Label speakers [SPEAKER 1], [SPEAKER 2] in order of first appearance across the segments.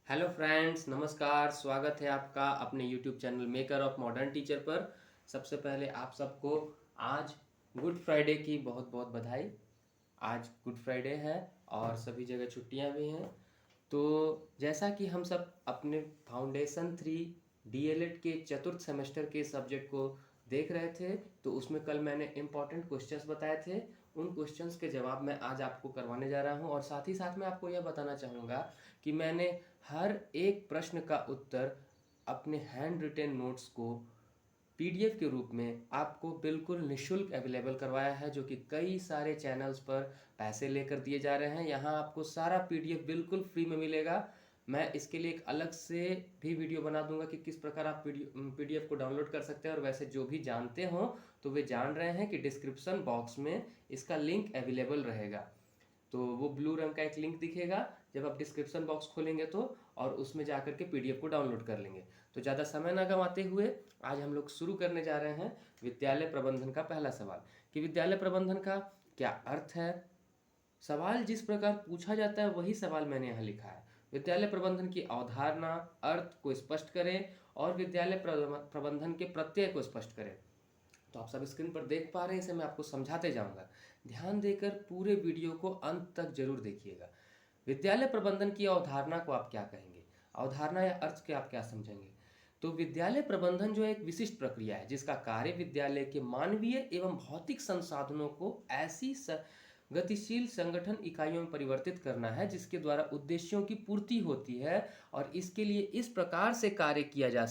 [SPEAKER 1] Hello friends, नमस्कार। स्वागत है आपका अपने YouTube channel maker of modern teacher पर। सबसे पहले आप सबको आज गुड फ्राइडे की बहुत बहुत बधाई। आज गुड फ्राइडे है और सभी जगह छुट्टियां भी हैं। तो जैसा कि हम सब अपने फाउंडेशन 3 डीएलएड के चतुर्थ सेमेस्टर के सब्जेक्ट को देख रहे थे, तो उसमें कल मैंने इम्पॉर्टेंट क्वेश्चंस बताए थे। उन क्वेश्चंस के जवाब मैं आज आपको करवाने जा रहा हूं और साथ ही साथ मैं आपको यह बताना चाहूँगा कि मैंने हर एक प्रश्न का उत्तर अपने हैंड रिटेन नोट्स को पीडीएफ के रूप में आपको बिल्कुल निशुल्क अवेलेबल करवाया है, जो कि कई सारे चैनल्स पर पैसे लेकर दिए जा रहे हैं। यहाँ आपको सारा पीडीएफ बिल्कुल फ्री में मिलेगा। मैं इसके लिए एक अलग से भी वीडियो बना दूंगा कि किस प्रकार आप पीडीएफ को डाउनलोड कर सकते हैं। और वैसे जो भी जानते हो तो वे जान रहे हैं कि डिस्क्रिप्शन बॉक्स में इसका लिंक अवेलेबल रहेगा। तो वो ब्लू रंग का एक लिंक दिखेगा जब आप डिस्क्रिप्शन बॉक्स खोलेंगे तो, और उसमें जाकर के पीडीएफ को डाउनलोड कर लेंगे। तो ज़्यादा समय ना गंवाते हुए आज हम लोग शुरू करने जा रहे हैं विद्यालय प्रबंधन का पहला सवाल कि विद्यालय प्रबंधन का क्या अर्थ है। सवाल जिस प्रकार पूछा जाता है वही सवाल मैंने यहाँ लिखा है। विद्यालय प्रबंधन की अवधारणा, अर्थ को स्पष्ट करें और विद्यालय प्रबंधन के प्रत्यय को स्पष्ट करें। तो आप सब स्क्रीन पर देख पा रहे हैं, इसे मैं आपको समझाते जाऊंगा। ध्यान देकर पूरे वीडियो को अंत तक जरूर देखिएगा। विद्यालय प्रबंधन की अवधारणा को आप क्या कहेंगे, अवधारणा या अर्थ के आप क्या समझेंगे। तो विद्यालय प्रबंधन जो एक विशिष्ट प्रक्रिया है जिसका कार्य विद्यालय के मानवीय एवं भौतिक संसाधनों को ऐसी गतिशील संगठन इकाइयों में परिवर्तित करना है जिसके द्वारा उद्देश्यों की पूर्ति होती है और इसके लिए इस प्रकार से कार्य किया जा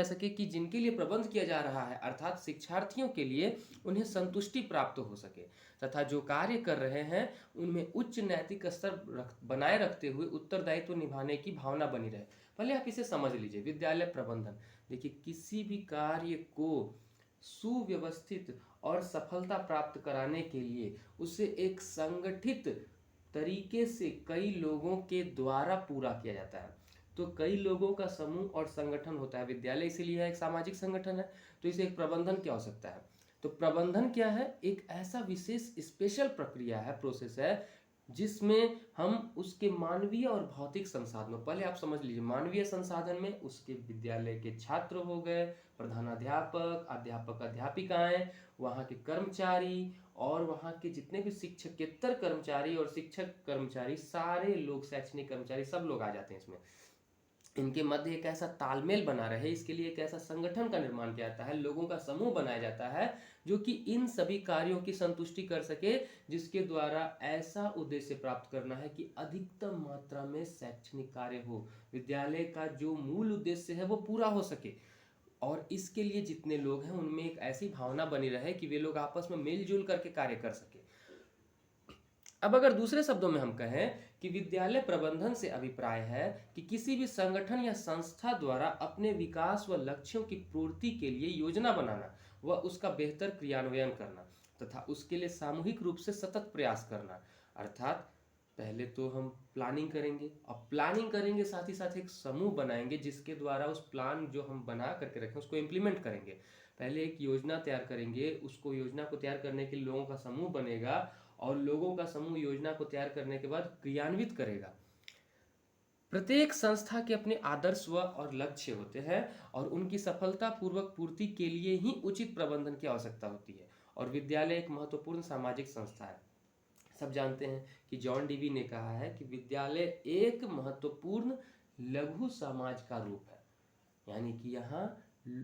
[SPEAKER 1] सके कि जिनके लिए प्रबंध किया जा रहा है अर्थात शिक्षार्थियों के लिए उन्हें संतुष्टि प्राप्त हो सके, तथा जो कार्य कर रहे हैं उनमें उच्च नैतिक स्तर बनाए रखते हुए उत्तरदायित्व निभाने की भावना बनी रहे। पहले आप इसे समझ लीजिए। विद्यालय प्रबंधन, देखिए, किसी भी कार्य को सुव्यवस्थित और सफलता प्राप्त कराने के लिए उसे एक संगठित तरीके से कई लोगों के द्वारा पूरा किया जाता है। तो कई लोगों का समूह और संगठन होता है विद्यालय, इसीलिए एक सामाजिक संगठन है। तो इसे एक प्रबंधन की आवश्यकता है। तो प्रबंधन क्या है? एक ऐसा विशेष स्पेशल प्रक्रिया है, प्रोसेस है, जिसमें हम उसके मानवीय और भौतिक संसाधनों, पहले आप समझ लीजिए, मानवीय संसाधन में उसके विद्यालय के छात्र हो गए, प्रधानाध्यापक, अध्यापक अध्यापिकाएं, वहाँ के कर्मचारी और वहाँ के जितने भी शिक्षकेतर कर्मचारी और शिक्षक कर्मचारी, सारे लोग, शैक्षणिक कर्मचारी, सब लोग आ जाते हैं इसमें। इनके मध्य एक ऐसा तालमेल बना रहे, इसके लिए एक ऐसा संगठन का निर्माण किया जाता है, लोगों का समूह बनाया जाता है जो कि इन सभी कार्यों की संतुष्टि कर सके, जिसके द्वारा ऐसा उद्देश्य प्राप्त करना है कि अधिकतम मात्रा में शैक्षणिक कार्य हो, विद्यालय का जो मूल उद्देश्य है वो पूरा हो सके। और इसके लिए जितने लोग हैं उनमें एक ऐसी भावना बनी रहे कि वे लोग आपस में मिलजुल करके कार्य कर सके। अब अगर दूसरे शब्दों में हम कहें कि विद्यालय प्रबंधन से अभिप्राय है कि किसी भी संगठन या संस्था द्वारा अपने विकास व लक्ष्यों की पूर्ति के लिए योजना बनाना व उसका बेहतर क्रियान्वयन करना तथा उसके लिए सामूहिक रूप से सतत प्रयास करना। अर्थात पहले तो हम प्लानिंग करेंगे, और प्लानिंग करेंगे साथ ही साथ एक समूह बनाएंगे जिसके द्वारा उस प्लान जो हम बना करके रखें उसको इम्प्लीमेंट करेंगे। पहले एक योजना तैयार करेंगे, उसको योजना को तैयार करने के लिए लोगों का समूह बनेगा और लोगों का समूह योजना को तैयार करने के बाद क्रियान्वित करेगा। प्रत्येक संस्था के अपने आदर्श व और लक्ष्य होते हैं और उनकी सफलता पूर्वक पूर्ति के लिए ही उचित प्रबंधन की आवश्यकता होती है। और विद्यालय एक महत्वपूर्ण सामाजिक संस्था है। सब जानते हैं कि जॉन डीवी ने कहा है कि विद्यालय एक महत्वपूर्ण लघु समाज का रूप है, यानी कि यहाँ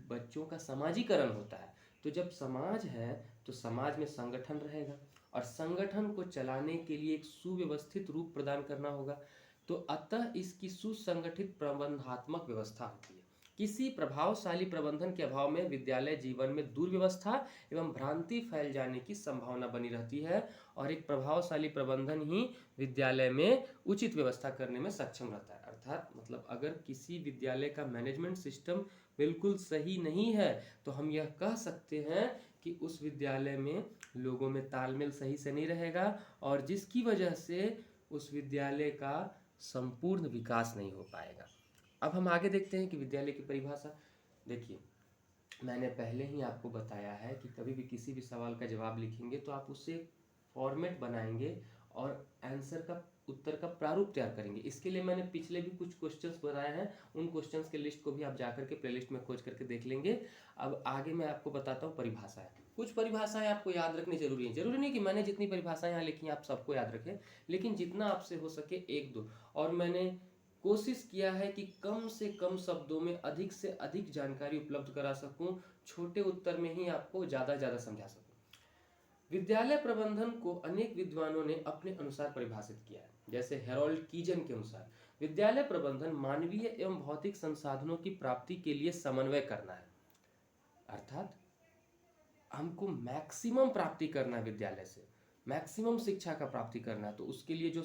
[SPEAKER 1] बच्चों का समाजीकरण होता है। तो जब समाज है तो समाज में संगठन रहेगा और संगठन को चलाने के लिए एक सुव्यवस्थित रूप प्रदान करना होगा। तो अतः इसकी सुसंगठित प्रबंधात्मक व्यवस्था होती है। किसी प्रभावशाली प्रबंधन के अभाव में विद्यालय जीवन में दुर्व्यवस्था एवं भ्रांति फैल जाने की संभावना बनी रहती है और एक प्रभावशाली प्रबंधन ही विद्यालय में उचित व्यवस्था करने में सक्षम रहता है। अर्थात मतलब अगर किसी विद्यालय का मैनेजमेंट सिस्टम बिल्कुल सही नहीं है तो हम यह कह सकते हैं कि उस विद्यालय में लोगों में तालमेल सही से नहीं रहेगा और जिसकी वजह से उस विद्यालय का संपूर्ण विकास नहीं हो पाएगा। अब हम आगे देखते हैं कि विद्यालय की परिभाषा। देखिए, मैंने पहले ही आपको बताया है कि कभी भी किसी भी सवाल का जवाब लिखेंगे तो आप उससे फॉर्मेट बनाएंगे और आंसर का उत्तर का प्रारूप तैयार करेंगे। इसके लिए मैंने पिछले भी कुछ क्वेश्चंस बनाए हैं, उन क्वेश्चंस के लिस्ट को भी आप जाकर के प्लेलिस्ट में खोज करके देख लेंगे। अब आगे मैं आपको बताता हूँ परिभाषाएं। कुछ परिभाषाएं आपको याद रखनी जरूरी है, जरूरी नहीं कि मैंने जितनी परिभाषाएं यहाँ लिखी हैं आप सबको याद रखें, लेकिन जितना आपसे हो सके एक दो। और मैंने कोशिश किया है कि कम से कम शब्दों में अधिक से अधिक जानकारी उपलब्ध करा सकूं, छोटे उत्तर में ही आपको ज़्यादा समझा सकूं। विद्यालय प्रबंधन को अनेक विद्वानों ने अपने अनुसार परिभाषित किया है। जैसे हेरोल्ड कीजन के अनुसार विद्यालय प्रबंधन मानवीय एवं भौतिक संसाधनों की प्राप्ति के लिए समन्वय करना है, अर्थात हमको मैक्सिमम प्राप्ति करना है, विद्यालय से मैक्सिमम शिक्षा का प्राप्ति करना है, तो उसके लिए जो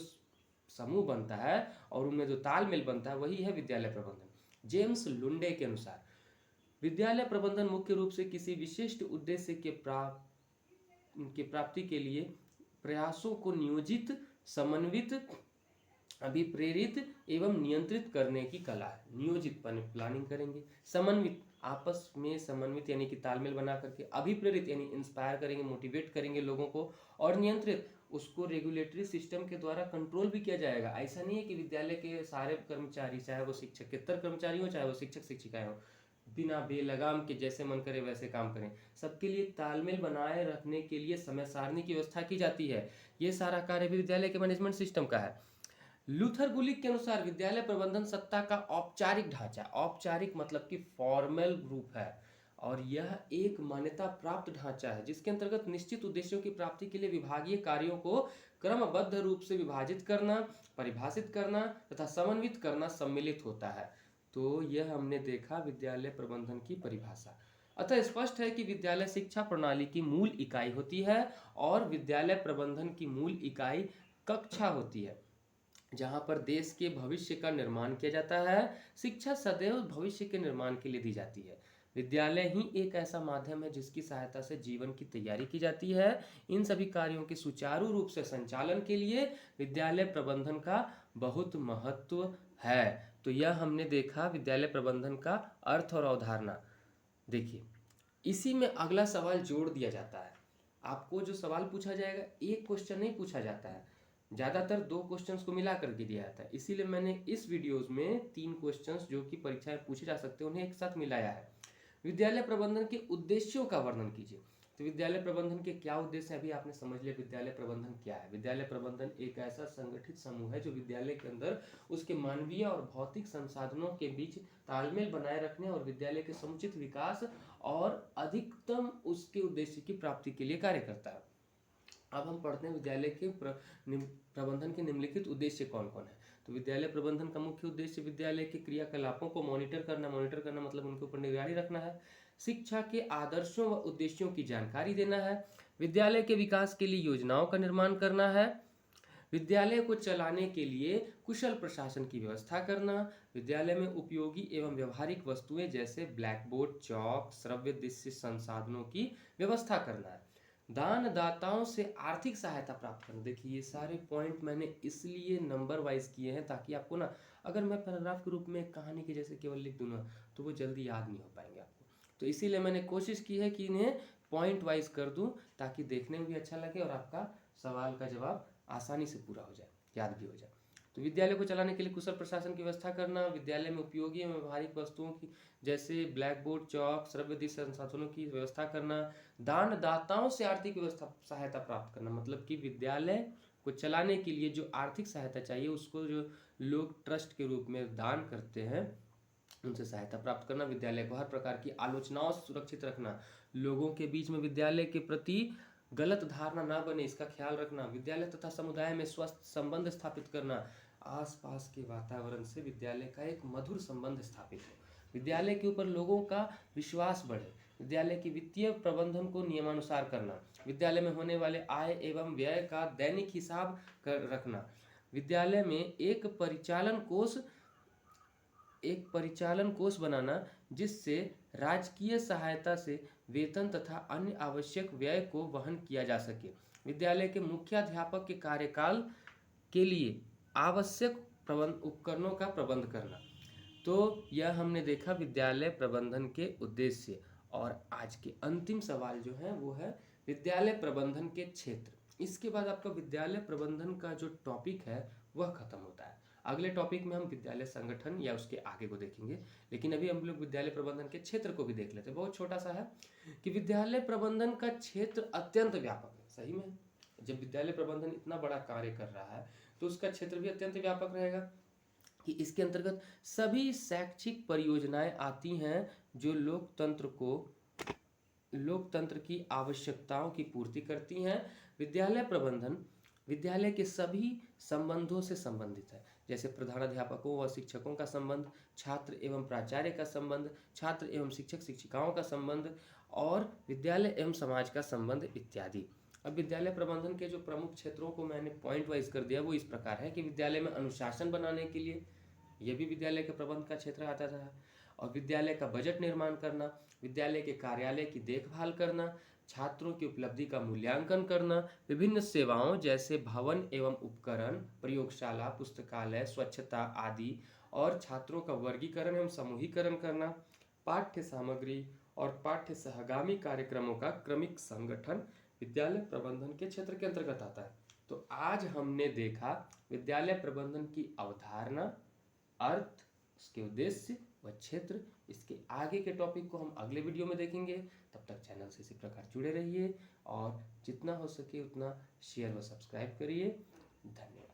[SPEAKER 1] समूह बनता है और उनमें जो तालमेल बनता है वही है विद्यालय प्रबंधन। जेम्स लुंडे के अनुसार विद्यालय प्रबंधन मुख्य रूप से किसी विशिष्ट उद्देश्य के प्राप्ति के लिए प्रयासों को नियोजित, समन्वित, अभिप्रेरित एवं नियंत्रित करने की कला है। नियोजित प्लानिंग करेंगे, समन्वित आपस में समन्वित यानी कि तालमेल बना करके, अभिप्रेरित यानी इंस्पायर करेंगे, मोटिवेट करेंगे लोगों को, और नियंत्रित उसको रेगुलेटरी सिस्टम के द्वारा कंट्रोल भी किया जाएगा। ऐसा नहीं है कि विद्यालय के सारे कर्मचारी, चाहे वो शिक्षकेतर कर्मचारी हो चाहे वो शिक्षक शिक्षिकाएं हो, बिना बेलगाम के जैसे मन करे वैसे काम करें। सबके लिए तालमेल बनाए रखने के लिए समय सारणी की व्यवस्था की जाती है। ये सारा कार्य भी विद्यालय के मैनेजमेंट सिस्टम का है। लूथर गुलिक के अनुसार विद्यालय प्रबंधन सत्ता का औपचारिक ढांचा, औपचारिक मतलब कि फॉर्मल रूप है, और यह एक मान्यता प्राप्त ढांचा है जिसके अंतर्गत निश्चित उद्देश्यों की प्राप्ति के लिए विभागीय कार्यों को क्रमबद्ध रूप से विभाजित करना, परिभाषित करना तथा समन्वित करना सम्मिलित होता है। तो यह हमने देखा विद्यालय प्रबंधन की परिभाषा। अतः स्पष्ट है कि विद्यालय शिक्षा प्रणाली की मूल इकाई होती है और विद्यालय प्रबंधन की मूल इकाई कक्षा होती है, जहाँ पर देश के भविष्य का निर्माण किया जाता है। शिक्षा सदैव भविष्य के निर्माण के लिए दी जाती है। विद्यालय ही एक ऐसा माध्यम है जिसकी सहायता से जीवन की तैयारी की जाती है। इन सभी कार्यों के सुचारू रूप से संचालन के लिए विद्यालय प्रबंधन का बहुत महत्व है। तो यह हमने देखा विद्यालय प्रबंधन का अर्थ और अवधारणा। देखिए, इसी में अगला सवाल जोड़ दिया जाता है। आपको जो सवाल पूछा जाएगा, एक क्वेश्चन नहीं पूछा जाता है, ज़्यादातर दो क्वेश्चंस को मिला करके दिया जाता है। इसीलिए मैंने इस वीडियोस में 3 क्वेश्चंस जो कि परीक्षा में पूछे जा सकते हैं उन्हें एक साथ मिलाया है। विद्यालय प्रबंधन के उद्देश्यों का वर्णन कीजिए। तो विद्यालय प्रबंधन के क्या उद्देश्य है, अभी आपने समझ लिया विद्यालय प्रबंधन क्या है। विद्यालय प्रबंधन एक ऐसा संगठित समूह है जो विद्यालय के अंदर उसके मानवीय और भौतिक संसाधनों के बीच तालमेल बनाए रखने और विद्यालय के समुचित विकास और अधिकतम उसके उद्देश्य की प्राप्ति के लिए कार्य करता है। अब हम पढ़ते हैं विद्यालय के प्रबंधन के निम्नलिखित उद्देश्य कौन कौन है। तो विद्यालय प्रबंधन का मुख्य उद्देश्य विद्यालय के क्रियाकलापों को मॉनिटर करना मतलब उनके ऊपर निगरानी रखना है। शिक्षा के आदर्शों व उद्देश्यों की जानकारी देना है। विद्यालय के विकास के लिए योजनाओं का निर्माण करना है। विद्यालय को चलाने के लिए कुशल प्रशासन की व्यवस्था करना। विद्यालय में उपयोगी एवं व्यवहारिक वस्तुएं जैसे ब्लैक बोर्ड, चौक, श्रव्य दृश्य संसाधनों की व्यवस्था करना है। दानदाताओं से आर्थिक सहायता प्राप्त करना। देखिए, ये सारे पॉइंट मैंने इसलिए नंबर वाइज किए हैं ताकि आपको ना, अगर मैं पैराग्राफ के रूप में कहानी के जैसे केवल लिख दूँ ना तो वो जल्दी याद नहीं हो पाएंगे आपको। तो इसीलिए मैंने कोशिश की है कि इन्हें पॉइंट वाइज कर दूं ताकि देखने में भी अच्छा लगे और आपका सवाल का जवाब आसानी से पूरा हो जाए, याद भी हो जाए। तो विद्यालय को चलाने के लिए कुशल प्रशासन की व्यवस्था करना, विद्यालय में उपयोगी एवं व्यवहारिक वस्तुओं की जैसे ब्लैक बोर्ड, चौक, श्रव्य दृश्य संसाधनों की व्यवस्था करना। दानदाताओं से आर्थिक व्यवस्था सहायता प्राप्त करना, मतलब कि विद्यालय को चलाने के लिए जो आर्थिक सहायता चाहिए उसको जो लोग ट्रस्ट के रूप में दान करते हैं उनसे सहायता प्राप्त करना। विद्यालय को हर प्रकार की आलोचनाओं से सुरक्षित रखना, लोगों के बीच में विद्यालय के प्रति गलत धारणा ना बने इसका ख्याल रखना। विद्यालय तथा समुदाय में स्वस्थ संबंध स्थापित करना, आसपास के वातावरण से विद्यालय का एक मधुर संबंध स्थापित हो। विद्यालय के ऊपर लोगों का विश्वास बढ़े। विद्यालय की वित्तीय प्रबंधन को नियमानुसार करना। विद्यालय में होने वाले आय एवं व्यय का दैनिक हिसाब कर रखना। विद्यालय में एक परिचालन कोष बनाना जिससे राजकीय सहायता से वेतन तथा अन्य आवश्यक व्यय को वहन किया जा सके। विद्यालय के मुख्याध्यापक के कार्यकाल के लिए आवश्यक उपकरणों का प्रबंध करना। तो यह हमने देखा विद्यालय प्रबंधन के उद्देश्य। और आज के अंतिम सवाल जो है वो है विद्यालय प्रबंधन के क्षेत्र। इसके बाद आपका विद्यालय प्रबंधन का जो टॉपिक है वह खत्म होता है। अगले टॉपिक में हम विद्यालय संगठन या उसके आगे को देखेंगे, लेकिन अभी हम लोग विद्यालय प्रबंधन के क्षेत्र को भी देख लेते हैं। बहुत छोटा सा है कि विद्यालय प्रबंधन का क्षेत्र अत्यंत व्यापक है। सही में जब विद्यालय प्रबंधन इतना बड़ा कार्य कर रहा है तो उसका क्षेत्र भी अत्यंत व्यापक रहेगा कि इसके अंतर्गत सभी शैक्षिक परियोजनाएं आती हैं जो लोकतंत्र की आवश्यकताओं की पूर्ति करती हैं। विद्यालय प्रबंधन विद्यालय के सभी संबंधों से संबंधित है, जैसे प्रधानाध्यापकों व शिक्षकों का संबंध, छात्र एवं प्राचार्य का संबंध, छात्र एवं शिक्षक शिक्षिकाओं का संबंध, और विद्यालय एवं समाज का संबंध इत्यादि। अब विद्यालय प्रबंधन के जो प्रमुख क्षेत्रों को मैंने पॉइंट वाइज कर दिया वो इस प्रकार है कि विद्यालय में अनुशासन बनाने के लिए यह भी विद्यालय के प्रबंध का क्षेत्र आता था, और विद्यालय का बजट निर्माण करना, विद्यालय के कार्यालय की देखभाल करना, छात्रों की उपलब्धि का मूल्यांकन करना, विभिन्न सेवाओं जैसे भवन एवं उपकरण, प्रयोगशाला, पुस्तकालय, स्वच्छता आदि, और छात्रों का वर्गीकरण एवं समूहीकरण करना, पाठ्य सामग्री और पाठ्य सहगामी कार्यक्रमों का क्रमिक संगठन विद्यालय प्रबंधन के क्षेत्र के अंतर्गत आता है। तो आज हमने देखा विद्यालय प्रबंधन की अवधारणा, अर्थ, उसके उद्देश्य व क्षेत्र। इसके आगे के टॉपिक को हम अगले वीडियो में देखेंगे। तब तक चैनल से इसी प्रकार जुड़े रहिए और जितना हो सके उतना शेयर व सब्सक्राइब करिए। धन्यवाद।